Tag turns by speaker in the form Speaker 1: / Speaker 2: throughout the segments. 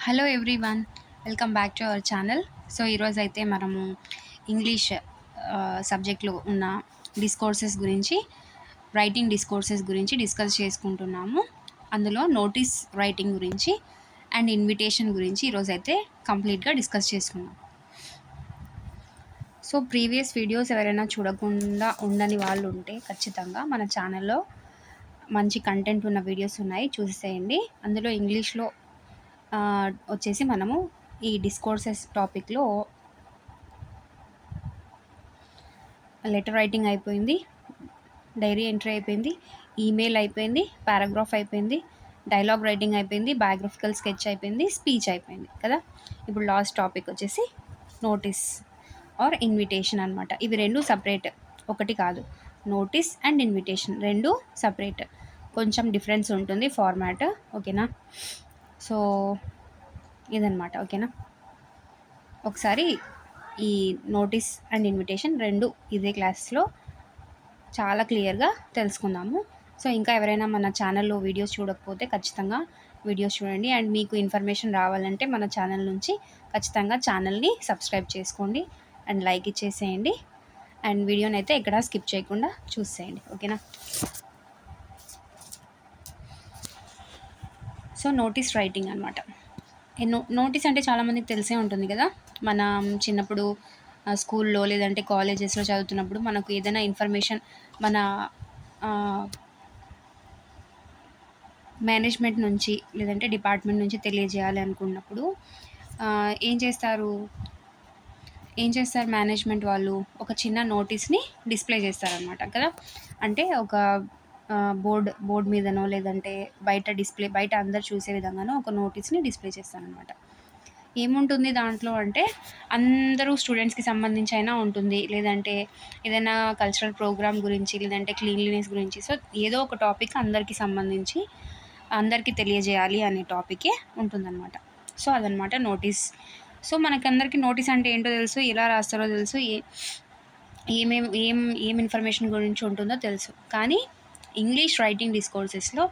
Speaker 1: Hello everyone, welcome back to our channel. So ఈరోజు అయితే మనము ఇంగ్లీష్ సబ్జెక్ట్లో ఉన్న డిస్కోర్సెస్ గురించి, రైటింగ్ డిస్కోర్సెస్ గురించి డిస్కస్ చేసుకుంటున్నాము. అందులో నోటీస్ రైటింగ్ గురించి అండ్ ఇన్విటేషన్ గురించి ఈరోజు అయితే కంప్లీట్గా డిస్కస్ చేసుకున్నాం. సో ప్రీవియస్ వీడియోస్ ఎవరైనా చూడకుండా ఉండని వాళ్ళు ఉంటే ఖచ్చితంగా మన ఛానల్లో మంచి కంటెంట్ ఉన్న వీడియోస్ ఉన్నాయి, చూసేయండి. అందులో ఇంగ్లీష్లో వచ్చేసి మనము ఈ డిస్కోర్సెస్ టాపిక్లో లెటర్ రైటింగ్ అయిపోయింది, డైరీ ఎంట్రీ అయిపోయింది, ఈమెయిల్ అయిపోయింది, పారాగ్రాఫ్ అయిపోయింది, డైలాగ్ రైటింగ్ అయిపోయింది, బయోగ్రఫికల్ స్కెచ్ అయిపోయింది, స్పీచ్ అయిపోయింది కదా. ఇప్పుడు లాస్ట్ టాపిక్ వచ్చేసి నోటీస్ ఆర్ ఇన్విటేషన్ అనమాట. ఇవి రెండు సపరేట్, ఒకటి కాదు. నోటీస్ అండ్ ఇన్విటేషన్ రెండు సపరేట్, కొంచెం డిఫరెన్స్ ఉంటుంది ఫార్మాట్, ఓకేనా. సో ఇదనమాట, ఓకేనా. ఒకసారి ఈ నోటీస్ అండ్ ఇన్విటేషన్ రెండు ఇదే క్లాస్లో చాలా క్లియర్గా తెలుసుకుందాము. సో ఇంకా ఎవరైనా మన ఛానల్లో వీడియోస్ చూడకపోతే ఖచ్చితంగా వీడియోస్ చూడండి. అండ్ మీకు ఇన్ఫర్మేషన్ రావాలంటే మన ఛానల్ నుంచి ఖచ్చితంగా ఛానల్ని సబ్స్క్రైబ్ చేసుకోండి అండ్ లైక్ ఇచ్చేసేయండి. అండ్ వీడియోని అయితే ఎక్కడా స్కిప్ చేయకుండా చూసేయండి, ఓకేనా. సో నోటీస్ రైటింగ్ అనమాట. నోటీస్ అంటే చాలామందికి తెలిసే ఉంటుంది కదా. మనం చిన్నప్పుడు స్కూల్లో లేదంటే కాలేజెస్లో చదువుతున్నప్పుడు మనకు ఏదైనా ఇన్ఫర్మేషన్ మన మేనేజ్మెంట్ నుంచి లేదంటే డిపార్ట్మెంట్ నుంచి తెలియజేయాలి అనుకున్నప్పుడు ఏం చేస్తారు మేనేజ్మెంట్ వాళ్ళు ఒక చిన్న నోటీస్ని డిస్ప్లే చేస్తారనమాట కదా. అంటే ఒక బోర్డ్ మీదనో లేదంటే బయట అందరు చూసే విధంగానో ఒక నోటీస్ని డిస్ప్లే చేస్తారనమాట. ఏముంటుంది దాంట్లో అంటే అందరూ స్టూడెంట్స్కి సంబంధించి అయినా ఉంటుంది, లేదంటే ఏదైనా కల్చరల్ ప్రోగ్రామ్ గురించి లేదంటే క్లీన్లీనెస్ గురించి. సో ఏదో ఒక టాపిక్ అందరికీ సంబంధించి అందరికీ తెలియజేయాలి అనే టాపికే ఉంటుందన్నమాట. సో అదనమాట నోటీస్. సో మనకందరికీ నోటీస్ అంటే ఏంటో తెలుసు, ఎలా రాస్తారో తెలుసు, ఏం ఇన్ఫర్మేషన్ గురించి ఉంటుందో తెలుసు. కానీ ఇంగ్లీష్ రైటింగ్ డిస్కోర్సెస్లో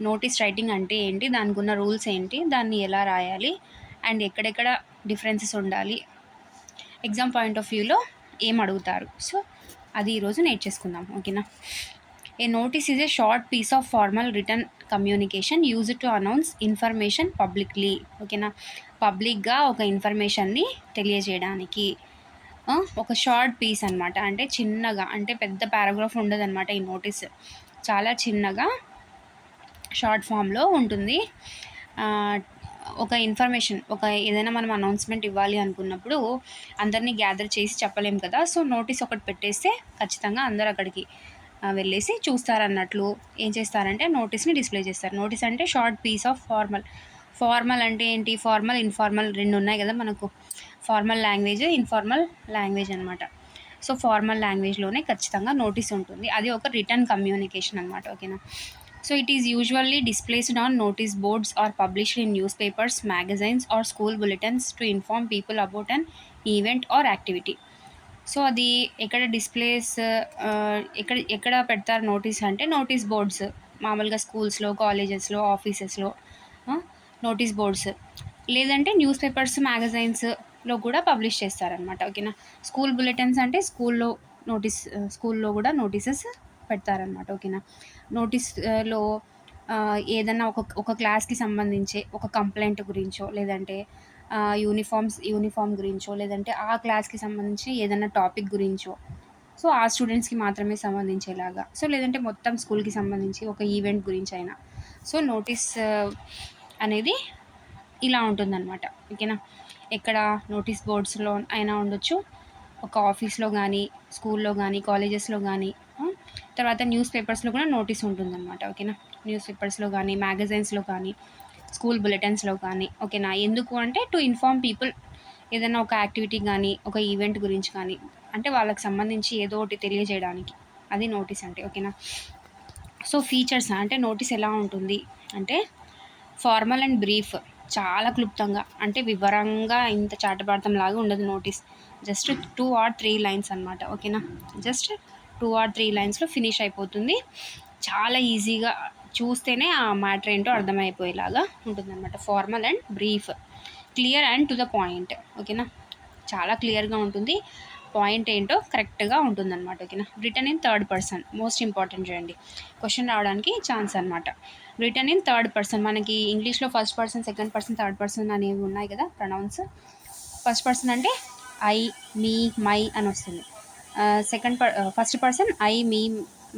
Speaker 1: నోటీస్ రైటింగ్ అంటే ఏంటి, దానికి ఉన్న రూల్స్ ఏంటి, దాన్ని ఎలా రాయాలి అండ్ ఎక్కడెక్కడ డిఫరెన్సెస్ ఉండాలి, ఎగ్జామ్ పాయింట్ ఆఫ్ వ్యూలో ఏం అడుగుతారు, సో అది ఈరోజు నేర్చేసుకుందాం, ఓకేనా. A notice is a short piece of formal written communication used to announce information పబ్లిక్లీ, ఓకేనా. పబ్లిక్గా ఒక ఇన్ఫర్మేషన్ని తెలియజేయడానికి ఒక షార్ట్ పీస్ అనమాట. అంటే చిన్నగా, అంటే పెద్ద పారాగ్రాఫ్ ఉండదు అనమాట. ఈ నోటీస్ చాలా చిన్నగా షార్ట్ ఫామ్లో ఉంటుంది. ఒక ఇన్ఫర్మేషన్, ఏదైనా మనం అనౌన్స్మెంట్ ఇవ్వాలి అనుకున్నప్పుడు అందరినీ గ్యాదర్ చేసి చెప్పలేం కదా. సో నోటీస్ ఒకటి పెట్టేస్తే ఖచ్చితంగా అందరు అక్కడికి వెళ్ళేసి చూస్తారన్నట్లు ఏం చేస్తారంటే నోటీస్ని డిస్ప్లే చేస్తారు. నోటీస్ అంటే షార్ట్ పీస్ ఆఫ్ ఫార్మల్ అంటే ఏంటి, ఫార్మల్ ఇన్ఫార్మల్ రెండు ఉన్నాయి కదా మనకు. ఫార్మల్ లాంగ్వేజ్, ఇన్ఫార్మల్ లాంగ్వేజ్ అనమాట. సో ఫార్మల్ లాంగ్వేజ్లోనే ఖచ్చితంగా నోటీస్ ఉంటుంది. అది ఒక రిటర్న్ కమ్యూనికేషన్ అనమాట, ఓకేనా. So it is usually displayed on notice boards or published in newspapers, magazines or school bulletins to inform people about an event or activity. So అది ఎక్కడ displays, ఎక్కడ పెడతారు నోటీస్ అంటే నోటీస్ బోర్డ్స్, మామూలుగా స్కూల్స్లో, కాలేజెస్లో, ఆఫీసెస్లో నోటీస్ బోర్డ్స్, లేదంటే news papers, మ్యాగజైన్స్లో కూడా పబ్లిష్ చేస్తారనమాట, ఓకేనా. స్కూల్ బులెటిన్స్ అంటే స్కూల్లో కూడా నోటీసెస్ పెడతారనమాట, ఓకేనా. నోటీస్లో ఏదన్నా ఒక క్లాస్కి సంబంధించి ఒక కంప్లైంట్ గురించో, లేదంటే యూనిఫామ్ గురించో, లేదంటే ఆ క్లాస్కి సంబంధించి ఏదైనా టాపిక్ గురించో, సో ఆ స్టూడెంట్స్కి మాత్రమే సంబంధించేలాగా, సో లేదంటే మొత్తం స్కూల్కి సంబంధించి ఒక ఈవెంట్ గురించి అయినా, సో నోటీస్ అనేది ఇలా ఉంటుందన్నమాట, ఓకేనా. ఎక్కడ నోటీస్ బోర్డ్స్లో అయినా ఉండొచ్చు, ఒక ఆఫీస్లో కానీ, స్కూల్లో కానీ, కాలేజెస్లో కానీ, తర్వాత న్యూస్ పేపర్స్లో కూడా నోటీస్ ఉంటుందన్నమాట, ఓకేనా. న్యూస్ పేపర్స్లో కానీ, మ్యాగజైన్స్లో కానీ, స్కూల్ బులెటిన్స్లో కానీ, ఓకేనా. ఎందుకు అంటే టు ఇన్ఫార్మ్ పీపుల్, ఏదైనా ఒక యాక్టివిటీ కానీ, ఒక ఈవెంట్ గురించి కానీ, అంటే వాళ్ళకి సంబంధించి ఏదో ఒకటి తెలియజేయడానికి, అది నోటీస్ అంటే, ఓకేనా. సో ఫీచర్స్ అంటే నోటీస్ ఎలా ఉంటుంది అంటే ఫార్మల్ అండ్ బ్రీఫ్, చాలా క్లుప్తంగా, అంటే వివరంగా ఇంత చాటపాడతం లాగా ఉండదు నోటీస్. జస్ట్ 2 or 3 లైన్స్ అనమాట, ఓకేనా. జస్ట్ 2 or 3 లైన్స్లో ఫినిష్ అయిపోతుంది. చాలా ఈజీగా, చూస్తేనే ఆ మ్యాటర్ ఏంటో అర్థమైపోయేలాగా ఉంటుందన్నమాట. Formal and brief, clear and to the point. ఓకేనా, చాలా క్లియర్గా ఉంటుంది, పాయింట్ ఏంటో కరెక్ట్గా ఉంటుందన్నమాట. ఓకేనా, written in third person most important చూడండి, క్వశ్చన్ రావడానికి ఛాన్స్ అనమాట. రిటర్న్ ఇన్ థర్డ్ పర్సన్, మనకి ఇంగ్లీష్లో first person, second person, third person అనేవి ఉన్నాయి కదా ప్రొనౌన్స్. ఫస్ట్ పర్సన్ అంటే ఐ, మీ, మై అని వస్తుంది. First person I, me,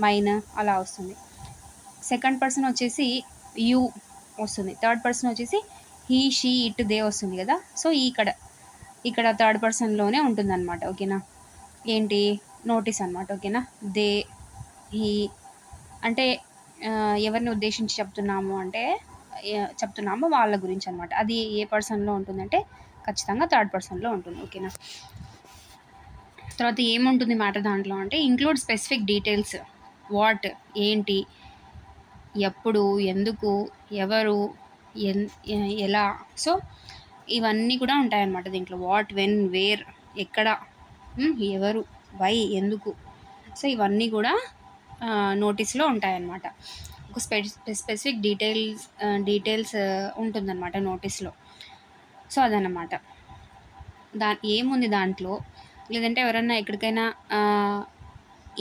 Speaker 1: mine అలా వస్తుంది. సెకండ్ పర్సన్ వచ్చేసి యూ వస్తుంది. థర్డ్ పర్సన్ వచ్చేసి హీ, షీ, ఇట్, దే వస్తుంది కదా. సో ఇక్కడ థర్డ్ పర్సన్లోనే ఉంటుందన్నమాట. ఓకేనా, ఏంటి నోటీస్ అనమాట. ఓకేనా, దే, హీ అంటే ఎవరిని ఉద్దేశించి చెప్తున్నామో వాళ్ళ గురించి అనమాట. అది ఏ పర్సన్లో ఉంటుందంటే ఖచ్చితంగా థర్డ్ పర్సన్లో ఉంటుంది. ఓకేనా, తర్వాత ఏముంటుంది మ్యాటర్ దాంట్లో అంటే ఇంక్లూడ్ స్పెసిఫిక్ డీటెయిల్స్, వాట్ ఏంటి, ఎప్పుడు, ఎందుకు, ఎవరు, ఎలా, సో ఇవన్నీ కూడా ఉంటాయన్నమాట దీంట్లో. వాట్, వెన్, వేర్, ఎక్కడ, ఎవరు, వై, ఎందుకు, సో ఇవన్నీ కూడా నోటీస్లో ఉంటాయన్నమాట. ఒక స్పెసిఫిక్ డీటెయిల్స్ ఉంటుందన్నమాట నోటీస్లో. సో అదన్నమాట. ఏముంది దాంట్లో, లేదంటే ఎవరన్నా ఎక్కడికైనా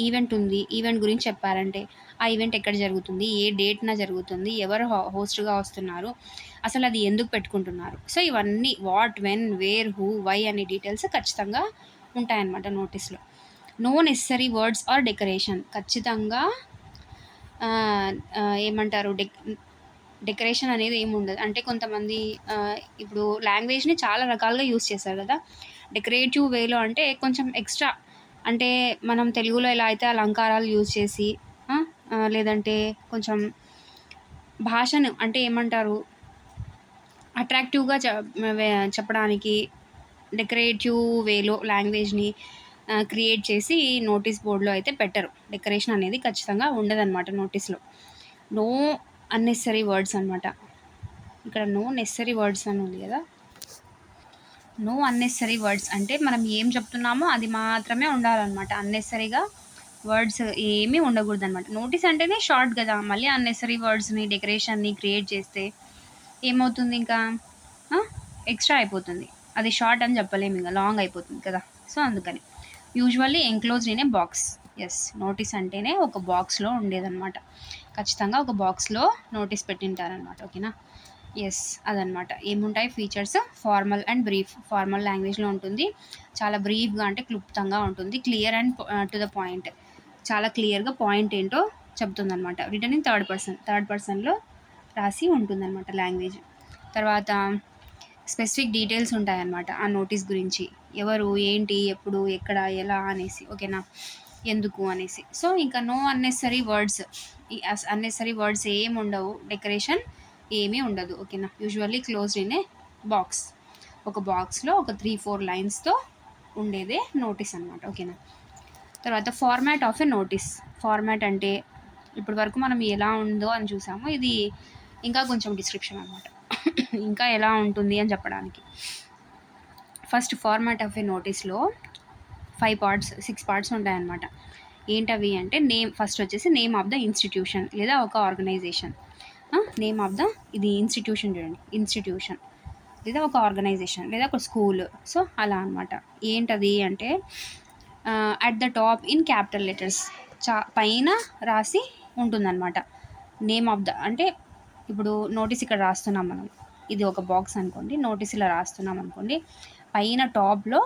Speaker 1: ఈవెంట్ ఉంది, ఈవెంట్ గురించి చెప్పారంటే ఆ ఈవెంట్ ఎక్కడ జరుగుతుంది, ఏ డేట్న జరుగుతుంది, ఎవరు హోస్ట్గా వస్తున్నారు, అసలు అది ఎందుకు పెట్టుకుంటున్నారు, సో ఇవన్నీ what, when, where, who, why అనే డీటెయిల్స్ ఖచ్చితంగా ఉంటాయన్నమాట నోటీస్లో. No necessary words or decoration, ఖచ్చితంగా ఏమంటారు డెకరేషన్ అనేది ఏమి ఉండదు. అంటే కొంతమంది ఇప్పుడు లాంగ్వేజ్ని చాలా రకాలుగా యూస్ చేస్తారు కదా. డెకరేటివ్ వేలో అంటే కొంచెం ఎక్స్ట్రా, అంటే మనం తెలుగులో ఎలా అయితే అలంకారాలు యూజ్ చేసి లేదంటే కొంచెం భాషను అంటే ఏమంటారు అట్రాక్టివ్గా చెప్పడానికి డెకరేటివ్ వేలో లాంగ్వేజ్ని క్రియేట్ చేసి నోటీస్ బోర్డులో అయితే పెట్టరు. డెకరేషన్ అనేది ఖచ్చితంగా ఉండదన్నమాట నోటీస్లో. నో అన్నెసరీ వర్డ్స్ అనమాట. ఇక్కడ నో నెసరీ వర్డ్స్ అని ఉంది కదా. నో అన్నెసరీ వర్డ్స్ అంటే మనం ఏం చెప్తున్నామో అది మాత్రమే ఉండాలన్నమాట. అన్నెసరీగా వర్డ్స్ ఏమీ ఉండకూడదు అనమాట. నోటీస్ అంటేనే షార్ట్ కదా, మళ్ళీ అన్నెసరీ వర్డ్స్ని డెకరేషన్ని క్రియేట్ చేస్తే ఏమవుతుంది, ఇంకా ఎక్స్ట్రా అయిపోతుంది. అది షార్ట్ అని చెప్పలేము, ఇంకా లాంగ్ అయిపోతుంది కదా. సో అందుకని usually enclosed in a box. Yes, notice అంటేనే ఒక బాక్స్లో ఉండేదన్నమాట. ఖచ్చితంగా ఒక బాక్స్లో నోటీస్ పెట్టింటారనమాట. ఓకేనా, ఎస్ అదనమాట. ఏముంటాయి features, formal and brief. Formal లాంగ్వేజ్లో ఉంటుంది, చాలా బ్రీఫ్గా అంటే క్లుప్తంగా ఉంటుంది, clear and to the point, చాలా క్లియర్గా పాయింట్ ఏంటో చెప్తుందనమాట. రిటర్న్ ఇన్ థర్డ్ పర్సన్లో రాసి ఉంటుందన్నమాట లాంగ్వేజ్. తర్వాత స్పెసిఫిక్ డీటెయిల్స్ ఉంటాయన్నమాట ఆ నోటీస్ గురించి, ఎవరు, ఏంటి, ఎప్పుడు, ఎక్కడ, ఎలా అనేసి. ఓకేనా, ఎందుకు అనేసి. సో ఇంకా no unnecessary words, unnecessary words ఏమి ఉండవు, డెకరేషన్ ఏమీ ఉండదు. ఓకేనా, usually closed in a box, ఒక బాక్స్లో ఒక 3-4 లైన్స్తో ఉండేదే నోటీస్ అనమాట. ఓకేనా, తర్వాత format of a notice. Format అంటే ఇప్పటి వరకు మనం ఎలా ఉందో అని చూసాము, ఇది ఇంకా కొంచెం డిస్క్రిప్షన్ అనమాట, ఇంకా ఎలా ఉంటుంది అని చెప్పడానికి. ఫస్ట్ ఫార్మాట్ ఆఫ్ ఏ నోటీస్లో 6 పార్ట్స్ ఉంటాయన్నమాట. ఏంటవి అంటే ఫస్ట్ వచ్చేసి నేమ్ ఆఫ్ ద ఇన్స్టిట్యూషన్ లేదా ఒక ఆర్గనైజేషన్. నేమ్ ఆఫ్ ద, ఇది ఇన్స్టిట్యూషన్ చూడండి, ఇన్స్టిట్యూషన్ లేదా ఒక ఆర్గనైజేషన్ లేదా ఒక స్కూల్. సో అలా అనమాట. ఏంటది అంటే at the top in capital letters, పైన రాసి ఉంటుందన్నమాట. నేమ్ ఆఫ్ ద అంటే ఇప్పుడు నోటీస్ ఇక్కడ రాస్తున్నాం మనం, ఇది ఒక బాక్స్ అనుకోండి, నోటీస్ ఇలా రాస్తున్నాం అనుకోండి, పైన టాప్లో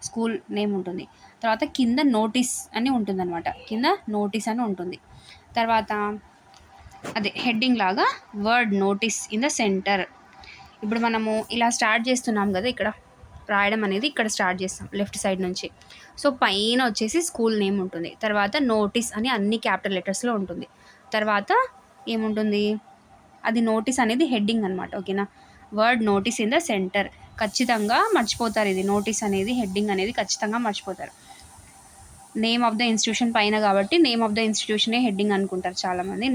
Speaker 1: స్కూల్ నేమ్ ఉంటుంది, తర్వాత కింద నోటీస్ అని ఉంటుందన్నమాట, కింద నోటీస్ అని ఉంటుంది. తర్వాత అదే హెడ్డింగ్ లాగా word notice in the centre. ఇప్పుడు మనము ఇలా స్టార్ట్ చేస్తున్నాం కదా, ఇక్కడ రాయడం అనేది ఇక్కడ స్టార్ట్ చేస్తాం లెఫ్ట్ సైడ్ నుంచి. సో పైన వచ్చేసి స్కూల్ నేమ్ ఉంటుంది, తర్వాత నోటీస్ అని అన్ని క్యాపిటల్ లెటర్స్లో ఉంటుంది, తర్వాత ఏముంటుంది, అది నోటీస్ అనేది హెడ్డింగ్ అనమాట. ఓకేనా, word notice in the centre. ఖచ్చితంగా మర్చిపోతారు ఇది, నోటీస్ అనేది హెడ్డింగ్ అనేది ఖచ్చితంగా మర్చిపోతారు. నేమ్ ఆఫ్ ద ఇన్స్టిట్యూషన్ పైన కాబట్టి నేమ్ ఆఫ్ ద ఇన్స్టిట్యూషనే హెడ్డింగ్ అనుకుంటారు చాలామంది.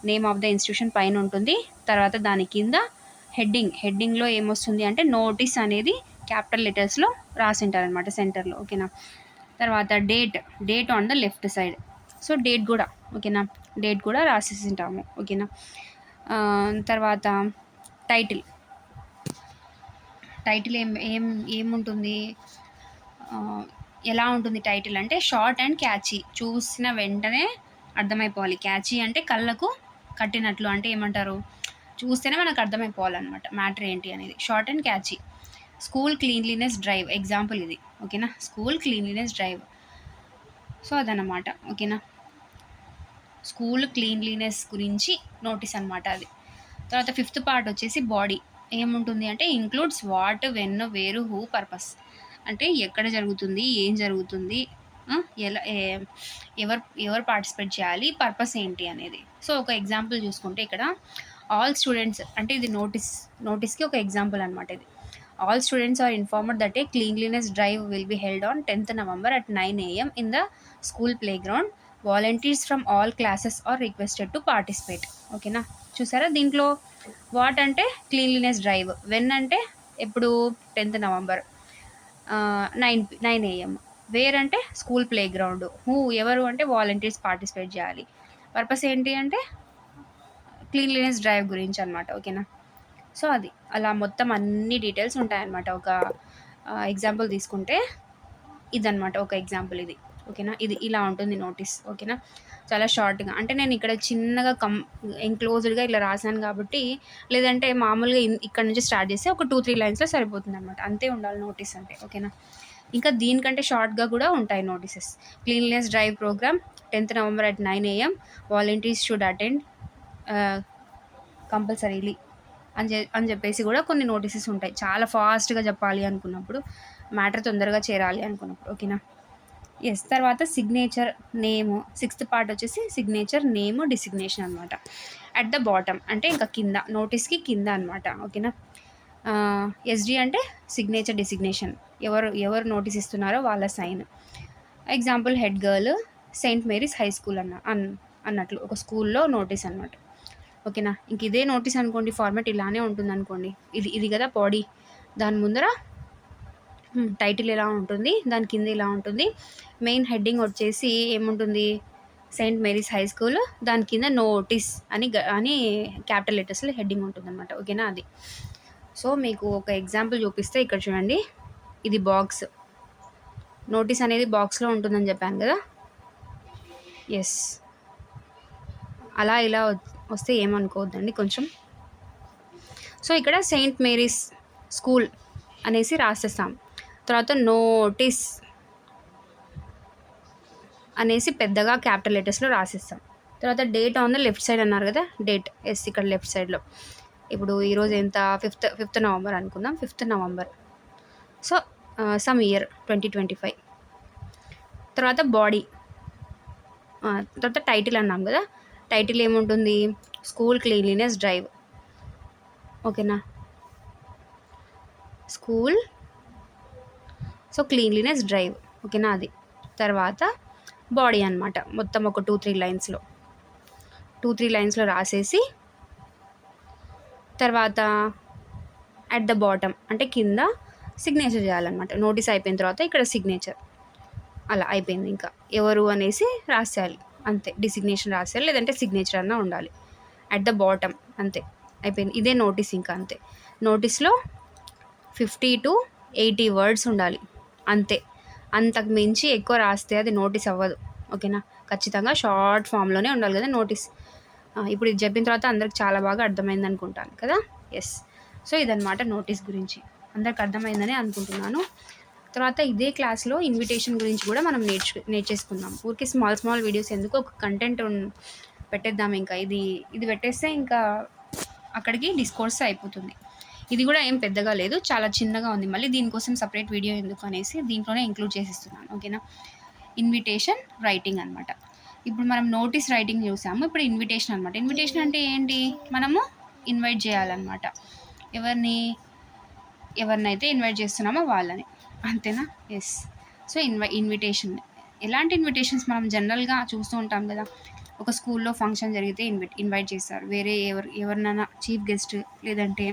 Speaker 1: నేమ్ ఆఫ్ ద ఇన్స్టిట్యూషన్ పైన ఉంటుంది, తర్వాత దాని కింద హెడ్డింగ్లో ఏమొస్తుంది అంటే నోటీస్ అనేది క్యాపిటల్ లెటర్స్లో రాసింటారనమాట సెంటర్లో. ఓకేనా, తర్వాత date on the left side. So date కూడా ఓకేనా, డేట్ కూడా రాసేసింటాము. ఓకేనా. తర్వాత టైటిల్. టైటిల్ ఏం ఏం ఏముంటుంది, ఎలా ఉంటుంది టైటిల్ అంటే షార్ట్ అండ్ క్యాచీ. చూసిన వెంటనే అర్థమైపోవాలి. క్యాచీ అంటే కళ్ళకు కట్టినట్లు, అంటే ఏమంటారు, చూస్తేనే మనకు అర్థమైపోవాలన్నమాట మ్యాటర్ ఏంటి అనేది. Short and catchy. School cleanliness drive example ఇది. ఓకేనా. School cleanliness drive. సో అదనమాట. ఓకేనా. స్కూల్ క్లీన్లీనెస్ గురించి నోటీస్ అనమాట అది. తర్వాత ఫిఫ్త్ పార్ట్ వచ్చేసి బాడీ. ఏముంటుంది అంటే ఇంక్లూడ్స్ వాట్, వెన్, వేరు, హూ, పర్పస్. అంటే ఎక్కడ జరుగుతుంది, ఏం జరుగుతుంది, ఎలా ఎవరు ఎవరు పార్టిసిపేట్ చేయాలి, పర్పస్ ఏంటి అనేది. సో ఒక ఎగ్జాంపుల్ చూసుకుంటే ఇక్కడ ఆల్ స్టూడెంట్స్ అంటే ఇది నోటీస్కి ఒక ఎగ్జాంపుల్ అనమాట ఇది. All students are informed that a cleanliness drive will be held on 10th November at 9 AM in the school playground. Volunteers from all classes are requested to participate. ఓకేనా. చూసారా దీంట్లో what అంటే cleanliness drive, when అంటే ఎప్పుడు 10th November 9 AM, wear అంటే school play ground, who ఎవరు అంటే volunteers participate చేయాలి, పర్పస్ ఏంటి అంటే క్లీన్లీనెస్ డ్రైవ్ గురించి అనమాట. ఓకేనా. సో అది అలా మొత్తం అన్ని డీటెయిల్స్ ఉంటాయన్నమాట. ఒక ఎగ్జాంపుల్ తీసుకుంటే ఇదనమాట ఒక ఎగ్జాంపుల్ ఇది. ఓకేనా. ఇది ఇలా ఉంటుంది నోటీస్. ఓకేనా. చాలా షార్ట్గా, అంటే నేను ఇక్కడ చిన్నగా ఎంక్లోజ్డ్గా ఇలా రాశాను కాబట్టి, లేదంటే మామూలుగా ఇక్కడ నుంచి స్టార్ట్ చేస్తే ఒక 2-3 లైన్స్లో సరిపోతుంది అనమాట. అంతే ఉండాలి నోటీస్ అంటే. ఓకేనా. ఇంకా దీనికంటే షార్ట్గా కూడా ఉంటాయి notices. Cleanliness drive programme 10th November at 9 AM, volunteers should attend compulsorily అని చెప్పేసి కూడా కొన్ని నోటీసెస్ ఉంటాయి. చాలా ఫాస్ట్గా చెప్పాలి అనుకున్నప్పుడు, మ్యాటర్ తొందరగా చేరాలి అనుకున్నప్పుడు. ఓకేనా. ఎస్. తర్వాత సిగ్నేచర్, నేము. 6th పార్ట్ వచ్చేసి సిగ్నేచర్, నేము, డిసిగ్నేషన్ అనమాట. అట్ ద బాటమ్ అంటే ఇంకా కింద, నోటీస్కి కింద అనమాట. ఓకేనా. ఎస్డి అంటే సిగ్నేచర్, డిసిగ్నేషన్, ఎవరు నోటీస్ ఇస్తున్నారో వాళ్ళ sign. Example head girl, saint Mary's high school అన్నట్లు ఒక స్కూల్లో నోటీస్ అనమాట. ఓకేనా. ఇంక ఇదే నోటీస్ అనుకోండి, ఫార్మాట్ ఇలానే ఉంటుంది అనుకోండి. ఇది కదా బాడీ, దాని ముందర టైటిల్ ఎలా ఉంటుంది, దాని కింద ఇలా ఉంటుంది. మెయిన్ హెడ్డింగ్ వచ్చేసి ఏముంటుంది, సెయింట్ మేరీస్ హై స్కూల్, దాని కింద నోటీస్ అని క్యాపిటల్ లెటర్స్లో హెడ్డింగ్ ఉంటుంది అనమాట. ఓకేనా. అది. సో మీకు ఒక ఎగ్జాంపుల్ చూపిస్తే ఇక్కడ చూడండి, ఇది బాక్స్. నోటీస్ అనేది బాక్స్లో ఉంటుందని చెప్పాను కదా. ఎస్. అలా ఇలా వస్తే ఏమనుకోవద్దండి కొంచెం. సో ఇక్కడ సెయింట్ మేరీస్ స్కూల్ అనేసి రాసేస్తాం. తర్వాత నోటీస్ అనేసి పెద్దగా క్యాపిటల్ లెటర్స్లో రాసిస్తాం. తర్వాత date on the left side అన్నారు కదా, డేట్. ఎస్. ఇక్కడ లెఫ్ట్ సైడ్లో ఇప్పుడు ఈరోజు ఎంత, 5th November అనుకుందాం. 5th November. So some year 2025. తర్వాత బాడీ. తర్వాత టైటిల్ అన్నాం కదా, టైటిల్ ఏముంటుంది, స్కూల్ క్లీన్లీనెస్ డ్రైవ్. ఓకేనా. School so cleanliness drive. ఓకేనా. అది. తర్వాత బాడీ అనమాట. మొత్తం ఒక 2-3 లైన్స్లో రాసేసి, తర్వాత అట్ ద బాటమ్ అంటే కింద సిగ్నేచర్ చేయాలన్నమాట. నోటీస్ అయిపోయిన తర్వాత ఇక్కడ సిగ్నేచర్. అలా అయిపోయింది. ఇంకా ఎవరు అనేసి రాసేయాలి అంతే. డిసిగ్నేషన్ రాసేయాలి, లేదంటే సిగ్నేచర్ అన్నా ఉండాలి. అట్ ద బాటమ్ అంతే, అయిపోయింది. ఇదే నోటీస్. ఇంకా అంతే. నోటీస్లో 50 to 80 words ఉండాలి అంతే. అంతకు మించి ఎక్కువ రాస్తే అది నోటీస్ అవ్వదు. ఓకేనా. ఖచ్చితంగా షార్ట్ ఫామ్లోనే ఉండాలి కదా నోటీస్. ఇప్పుడు ఇది చెప్పిన తర్వాత అందరికి చాలా బాగా అర్థమైంది అనుకుంటాను కదా. ఎస్. సో ఇదన్నమాట నోటీస్ గురించి. అందరికి అర్థమైందని అనుకుంటున్నాను. తర్వాత ఇదే క్లాస్లో ఇన్విటేషన్ గురించి కూడా మనం నేర్చేసుకుందాం. ఊరికి స్మాల్ వీడియోస్ ఎందుకు, ఒక కంటెంట్ పెట్టేద్దాం. ఇంకా ఇది పెట్టేస్తే ఇంకా అక్కడికి డిస్కోర్స్ అయిపోతుంది. ఇది కూడా ఏం పెద్దగా లేదు, చాలా చిన్నగా ఉంది. మళ్ళీ దీనికోసం సపరేట్ వీడియో ఎందుకు అనేసి దీంట్లోనే ఇంక్లూడ్ చేసిస్తున్నాను. ఓకేనా. ఇన్విటేషన్ రైటింగ్ అనమాట. ఇప్పుడు మనం నోటీస్ రైటింగ్ చూసాము, ఇప్పుడు ఇన్విటేషన్ అనమాట. ఇన్విటేషన్ అంటే ఏంటి, మనము ఇన్వైట్ చేయాలన్నమాట. ఎవరినైతే ఇన్వైట్ చేస్తున్నామో వాళ్ళని, అంతేనా. ఎస్. సో ఇన్విటేషన్, ఎలాంటి ఇన్విటేషన్స్ మనం జనరల్గా చూస్తూ ఉంటాం కదా. ఒక స్కూల్లో ఫంక్షన్ జరిగితే ఇన్వైట్ చేస్తారు. వేరే ఎవరినైనా చీఫ్ గెస్ట్, లేదంటే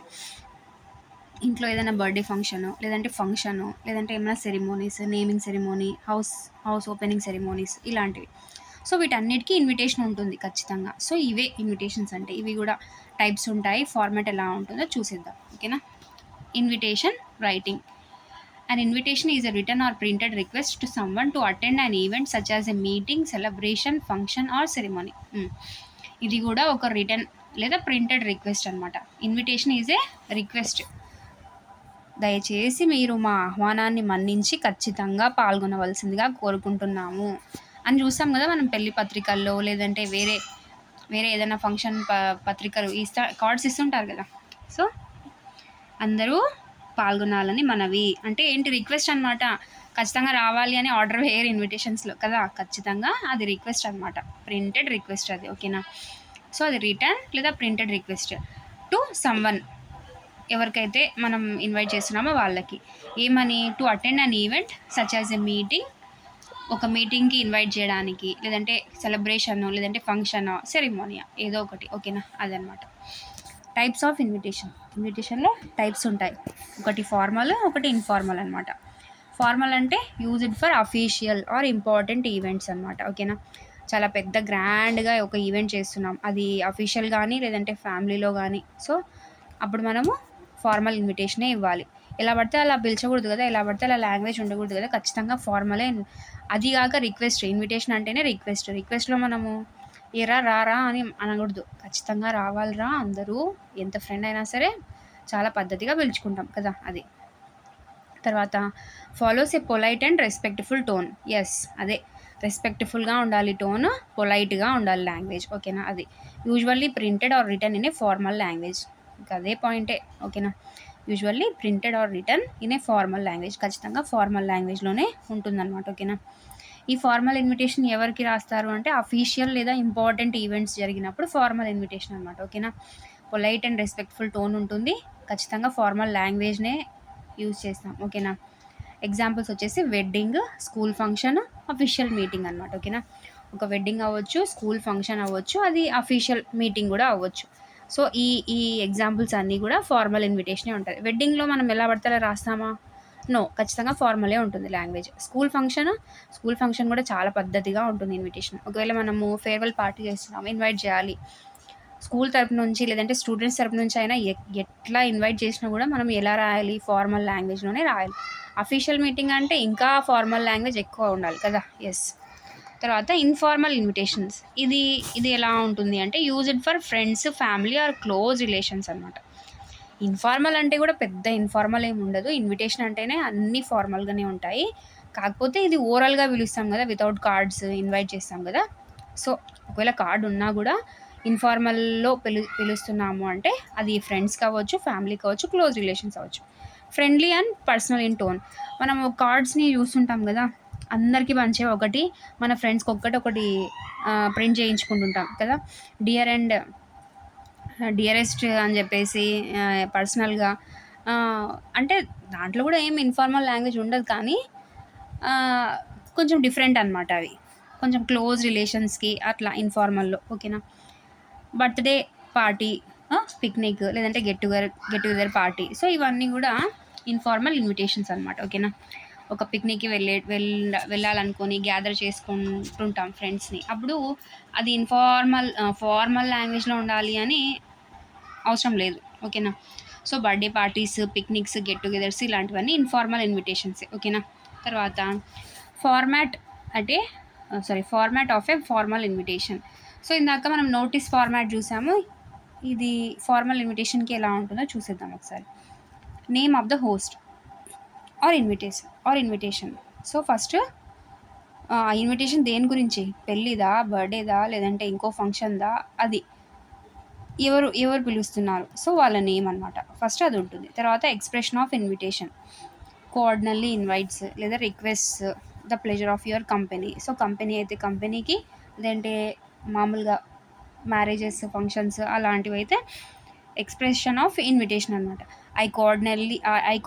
Speaker 1: ఇంట్లో ఏదైనా బర్త్డే ఫంక్షను, లేదంటే ఏమైనా ceremonies, naming ceremony, house opening ceremonies, ఇలాంటివి. సో వీటన్నిటికీ ఇన్విటేషన్ ఉంటుంది ఖచ్చితంగా. సో ఇవే ఇన్విటేషన్స్ అంటే. ఇవి కూడా టైప్స్ ఉంటాయి. ఫార్మాట్ ఎలా ఉంటుందో చూసేద్దాం. ఓకేనా. Invitation writing. An invitation is a written or printed request to someone to attend an event such as a meeting, celebration, function or ceremony. ఇది కూడా ఒక రిటర్న్ లేదా ప్రింటెడ్ రిక్వెస్ట్ అనమాట. Invitation is a request. దయచేసి మీరు మా ఆహ్వానాన్ని మన్నించి ఖచ్చితంగా పాల్గొనవలసిందిగా కోరుకుంటున్నాము అని చూస్తాం కదా మనం పెళ్లి పత్రికల్లో, లేదంటే వేరే వేరే ఏదైనా ఫంక్షన్ పత్రికలు కార్డ్స్ ఇస్తుంటారు కదా. సో అందరూ పాల్గొనాలని మనవి అంటే ఏంటి, రిక్వెస్ట్ అనమాట. ఖచ్చితంగా రావాలి అని ఆర్డర్ వేయరు ఇన్విటేషన్స్లో కదా. ఖచ్చితంగా అది రిక్వెస్ట్ అనమాట, ప్రింటెడ్ రిక్వెస్ట్ అది. ఓకేనా. సో అది రిటర్న్ లేదా ప్రింటెడ్ రిక్వెస్ట్ టు సమ్వన్, ఎవరికైతే మనం ఇన్వైట్ చేస్తున్నామో వాళ్ళకి. ఏమని, to attend an event such as a meeting, ఒక మీటింగ్కి ఇన్వైట్ చేయడానికి, లేదంటే సెలబ్రేషన్, లేదంటే ఫంక్షన్, సెరిమోనియా, ఏదో ఒకటి. ఓకేనా, అదనమాట. Types of invitation. ఇన్విటేషన్లో టైప్స్ ఉంటాయి. ఒకటి ఫార్మల్, ఒకటి ఇన్ఫార్మల్ అనమాట. ఫార్మల్ అంటే used for official or important events అనమాట. ఓకేనా. చాలా పెద్ద గ్రాండ్గా ఒక ఈవెంట్ చేస్తున్నాం, అది అఫీషియల్ కానీ లేదంటే ఫ్యామిలీలో కానీ. సో అప్పుడు మనము ఫార్మల్ ఇన్విటేషనే ఇవ్వాలి. ఎలా పడితే అలా పిలిచకూడదు కదా, ఎలా పడితే అలా లాంగ్వేజ్ ఉండకూడదు కదా. ఖచ్చితంగా ఫార్మలే. అది కాక రిక్వెస్ట్. ఇన్విటేషన్ అంటేనే రిక్వెస్ట్. రిక్వెస్ట్లో మనము ఏరా రారా అని అనకూడదు. ఖచ్చితంగా రావాలిరా అందరూ, ఎంత ఫ్రెండ్ అయినా సరే చాలా పద్ధతిగా పిలుచుకుంటాం కదా, అది. తర్వాత follows a polite and respectful tone. Yes, అదే రెస్పెక్ట్ఫుల్గా ఉండాలి టోన్, పొలైట్గా ఉండాలి లాంగ్వేజ్. ఓకేనా. అది usually printed or written in a formal language. ఇంకా అదే పాయింటే. ఓకేనా. Usually printed or written in a formal language. ఖచ్చితంగా ఫార్మల్ లాంగ్వేజ్లోనే ఉంటుందన్నమాట. ఓకేనా. ఈ ఫార్మల్ ఇన్విటేషన్ ఎవరికి రాస్తారు అంటే అఫీషియల్ లేదా ఇంపార్టెంట్ ఈవెంట్స్ జరిగినప్పుడు ఫార్మల్ ఇన్విటేషన్ అనమాట. ఓకేనా. పొలైట్ అండ్ రెస్పెక్ట్ఫుల్ టోన్ ఉంటుంది. ఖచ్చితంగా ఫార్మల్ లాంగ్వేజ్నే యూజ్ చేస్తాం. ఓకేనా. ఎగ్జాంపుల్స్ వచ్చేసి wedding, school function, official meeting అనమాట. ఓకేనా. ఒక వెడ్డింగ్ అవ్వచ్చు, స్కూల్ ఫంక్షన్ అవ్వచ్చు, అది అఫీషియల్ మీటింగ్ కూడా అవ్వచ్చు. సో ఈ ఈ ఎగ్జాంపుల్స్ అన్నీ కూడా ఫార్మల్ ఇన్విటేషనే ఉంటుంది. వెడ్డింగ్లో మనం ఎలా పడితే అలా రాస్తామా? నో, ఖచ్చితంగా ఫార్మలే ఉంటుంది లాంగ్వేజ్. స్కూల్ ఫంక్షన్ కూడా చాలా పద్ధతిగా ఉంటుంది ఇన్విటేషన్. ఒకవేళ మనము ఫేర్వెల్ పార్టీ చేస్తున్నాము, ఇన్వైట్ చేయాలి, స్కూల్ తరపు నుంచి లేదంటే స్టూడెంట్స్ తరపు నుంచి అయినా ఎట్లా ఇన్వైట్ చేసినా కూడా మనం ఎలా రాయాలి, ఫార్మల్ లాంగ్వేజ్లోనే రాయాలి. అఫీషియల్ మీటింగ్ అంటే ఇంకా ఫార్మల్ లాంగ్వేజ్ ఎక్కువ ఉండాలి కదా. ఎస్. తర్వాత ఇన్ఫార్మల్ ఇన్విటేషన్స్. ఇది ఎలా ఉంటుంది అంటే used for friends, family or close relations అనమాట. ఇన్ఫార్మల్ అంటే కూడా పెద్ద ఇన్ఫార్మల్ ఏమి ఉండదు. ఇన్విటేషన్ అంటేనే అన్నీ ఫార్మల్గానే ఉంటాయి. కాకపోతే ఇది ఓరల్గా పిలుస్తాం కదా, వితౌట్ కార్డ్స్ ఇన్వైట్ చేస్తాం కదా. సో ఒకవేళ కార్డ్ ఉన్నా కూడా ఇన్ఫార్మల్లో పిలుస్తున్నాము అంటే అది ఫ్రెండ్స్ కావచ్చు, ఫ్యామిలీ కావచ్చు, క్లోజ్ రిలేషన్స్ అవ్వచ్చు. Friendly and personal in tone. మనం కార్డ్స్ని చూస్తుంటాం కదా, అందరికీ పంచే ఒకటి, మన ఫ్రెండ్స్కి ఒకటి ప్రింట్ చేయించుకుంటుంటాం కదా, డియరెస్ట్ అని చెప్పేసి పర్సనల్గా. అంటే దాంట్లో కూడా ఏం ఇన్ఫార్మల్ లాంగ్వేజ్ ఉండదు, కానీ కొంచెం డిఫరెంట్ అనమాట. అవి కొంచెం క్లోజ్ రిలేషన్స్కి అట్లా ఇన్ఫార్మల్లో. ఓకేనా. బర్త్డే పార్టీ, పిక్నిక్, లేదంటే గెట్ టుగెదర్ పార్టీ. సో ఇవన్నీ కూడా ఇన్ఫార్మల్ ఇన్విటేషన్స్ అనమాట. ఓకేనా. ఒక పిక్నిక్కి వెళ్ళాలనుకొని గ్యాదర్ చేసుకుంటుంటాం ఫ్రెండ్స్ని, అప్పుడు అది ఫార్మల్ లాంగ్వేజ్లో ఉండాలి అని అవసరం లేదు. ఓకేనా. So birthday parties, picnics, get togethers ఇలాంటివన్నీ ఇన్ఫార్మల్ ఇన్విటేషన్సే. ఓకేనా. తర్వాత format of A formal invitation. So ఇందాక మనం నోటీస్ ఫార్మాట్ చూసాము, ఇది ఫార్మల్ ఇన్విటేషన్కి ఎలా ఉంటుందో చూసేద్దాం ఒకసారి. Name of the host or invitation. So first invitation దేని గురించి, పెళ్ళిదా, బర్త్డేదా, లేదంటే ఇంకో ఫంక్షన్దా, అది ఎవరు పిలుస్తున్నారు, సో వాళ్ళ నేమ్ అనమాట. ఫస్ట్ అది ఉంటుంది. తర్వాత ఎక్స్ప్రెషన్ ఆఫ్ ఇన్విటేషన్, కోఆర్డినల్లీ ఇన్వైట్స్ లేదా requests the pleasure of your company. So company అయితే కంపెనీకి, లేదంటే మామూలుగా మ్యారేజెస్, ఫంక్షన్స్ అలాంటివి అయితే ఎక్స్ప్రెషన్ ఆఫ్ ఇన్విటేషన్ అనమాట. ఐ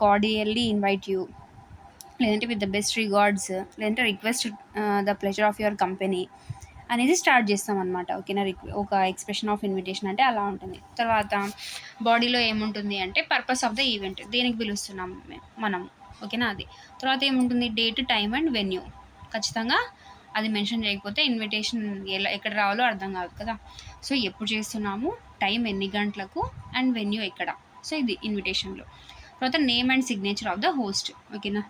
Speaker 1: కార్డియల్లీ ఇన్వైట్ యూ, లేదంటే విత్ ద బెస్ట్ రిగార్డ్స్, లేదంటే request the pleasure of your company అనేది స్టార్ట్ చేస్తాం అనమాట. ఓకేనా. ఒక ఎక్స్ప్రెషన్ ఆఫ్ ఇన్విటేషన్ అంటే అలా ఉంటుంది. తర్వాత బాడీలో ఏముంటుంది అంటే పర్పస్ ఆఫ్ ద ఈవెంట్, దేనికి పిలుస్తున్నాం మనం. ఓకేనా. అది తర్వాత ఏముంటుంది, డేట్, టైమ్ అండ్ వెన్యూ. ఖచ్చితంగా అది మెన్షన్ చేయకపోతే ఇన్విటేషన్ ఎక్కడ రావాలో అర్థం కాదు కదా. సో ఎప్పుడు చేస్తున్నాము, టైం ఎన్ని గంటలకు, అండ్ వెన్యూ ఎక్కడ. సో ఇది ఇన్విటేషన్లో. తర్వాత name and signature of the host. ఓకేనా,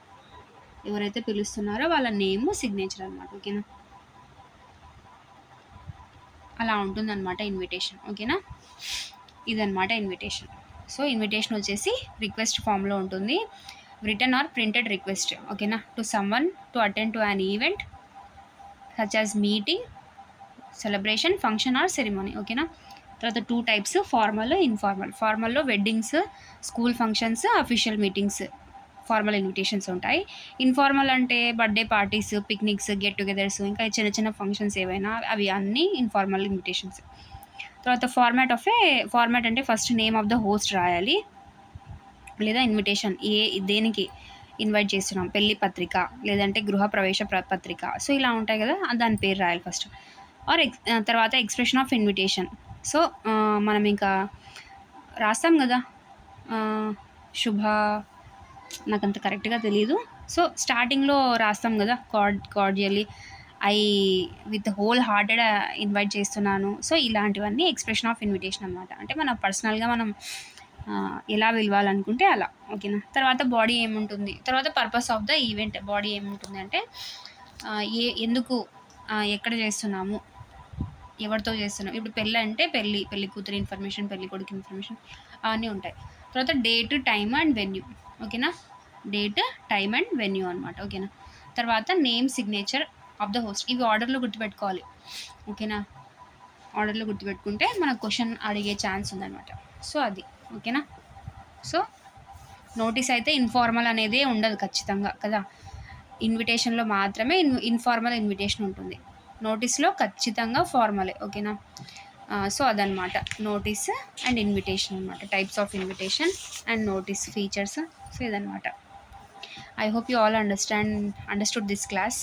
Speaker 1: ఎవరైతే పిలుస్తున్నారో వాళ్ళ నేమ్, సిగ్నేచర్ అనమాట. ఓకేనా, అలా ఉంటుందన్నమాట ఇన్విటేషన్. ఓకేనా, ఇదన్నమాట ఇన్విటేషన్. సో ఇన్విటేషన్ వచ్చేసి రిక్వెస్ట్ ఫామ్లో ఉంటుంది, రిటర్న్ ఆర్ ప్రింటెడ్ రిక్వెస్ట్. ఓకేనా, to someone to attend to an event such as meeting, celebration, function or ceremony. ఓకేనా, తర్వాత 2 టైప్స్, ఫార్మల్, ఇన్ఫార్మల్. ఫార్మల్లో weddings, school functions, official meetings, formal invitations ఉంటాయి. Informal అంటే birthday parties, picnics, get togethers, ఇంకా చిన్న చిన్న functions ఏవైనా, అవి అన్నీ ఇన్ఫార్మల్ ఇన్విటేషన్స్. తర్వాత ఫార్మాట్ అంటే first name of the host రాయాలి, లేదా ఇన్విటేషన్ దేనికి ఇన్వైట్ చేస్తున్నాం, పెళ్లి పత్రిక లేదంటే గృహప్రవేశ పత్రిక, సో ఇలా ఉంటాయి కదా, దాని పేరు రాయాలి ఫస్ట్. తర్వాత ఎక్స్ప్రెషన్ ఆఫ్ ఇన్విటేషన్. సో మనం ఇంకా రాస్తాం కదా, శుభ, నాకంత కరెక్ట్గా తెలీదు. సో స్టార్టింగ్లో రాస్తాం కదా, cordially I with whole hearted invite చేస్తున్నాను. సో ఇలాంటివన్నీ ఎక్స్ప్రెషన్ ఆఫ్ ఇన్విటేషన్ అనమాట. అంటే మనం పర్సనల్గా మనం ఎలా పిలవాలనుకుంటే అలా. ఓకేనా, తర్వాత బాడీ ఏముంటుంది, తర్వాత purpose of the event. Body ఏముంటుంది అంటే ఎందుకు, ఎక్కడ చేస్తున్నాము, ఎవరితో చేస్తున్నాం. ఇప్పుడు పెళ్ళి అంటే పెళ్ళి కూతురు ఇన్ఫర్మేషన్, పెళ్ళి కొడుకు ఇన్ఫర్మేషన్, అవన్నీ ఉంటాయి. తర్వాత డేట్, టైమ్ అండ్ వెన్యూ. ఓకేనా, డేట్, టైమ్ అండ్ వెన్యూ అనమాట. ఓకేనా, తర్వాత name, signature of the host. ఇవి ఆర్డర్లో గుర్తుపెట్టుకోవాలి. ఓకేనా, ఆర్డర్లో గుర్తుపెట్టుకుంటే మనకు క్వశ్చన్ అడిగే ఛాన్స్ ఉందన్నమాట. సో అది. ఓకేనా, సో నోటీస్ అయితే ఇన్ఫార్మల్ అనేదే ఉండదు ఖచ్చితంగా కదా, ఇన్విటేషన్లో మాత్రమే ఇన్ఫార్మల్ ఇన్విటేషన్ ఉంటుంది, నోటీస్లో ఖచ్చితంగా ఫార్మలే. ఓకేనా, సో అదనమాట నోటీస్ అండ్ ఇన్విటేషన్ అనమాట, types of invitation and notice features. So ఇదనమాట. I hope you all understood this class.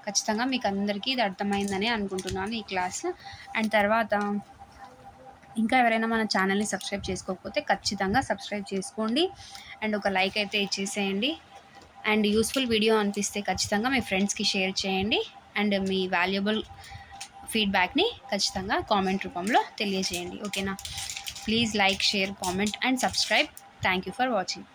Speaker 1: ఖచ్చితంగా మీకు అందరికీ ఇది అర్థమైందని అనుకుంటున్నాను ఈ క్లాస్. అండ్ తర్వాత ఇంకా ఎవరైనా మన ఛానల్ని సబ్స్క్రైబ్ చేసుకోకపోతే ఖచ్చితంగా సబ్స్క్రైబ్ చేసుకోండి, అండ్ ఒక లైక్ అయితే ఇచ్చేసేయండి. అండ్ యూస్ఫుల్ వీడియో అనిపిస్తే ఖచ్చితంగా మీ ఫ్రెండ్స్కి షేర్ చేయండి, అండ్ మీ వాల్యుబుల్ ఫీడ్బ్యాక్ని ఖచ్చితంగా కామెంట్ రూపంలో తెలియజేయండి. ఓకేనా, please like, share, comment and subscribe. Thank you for watching.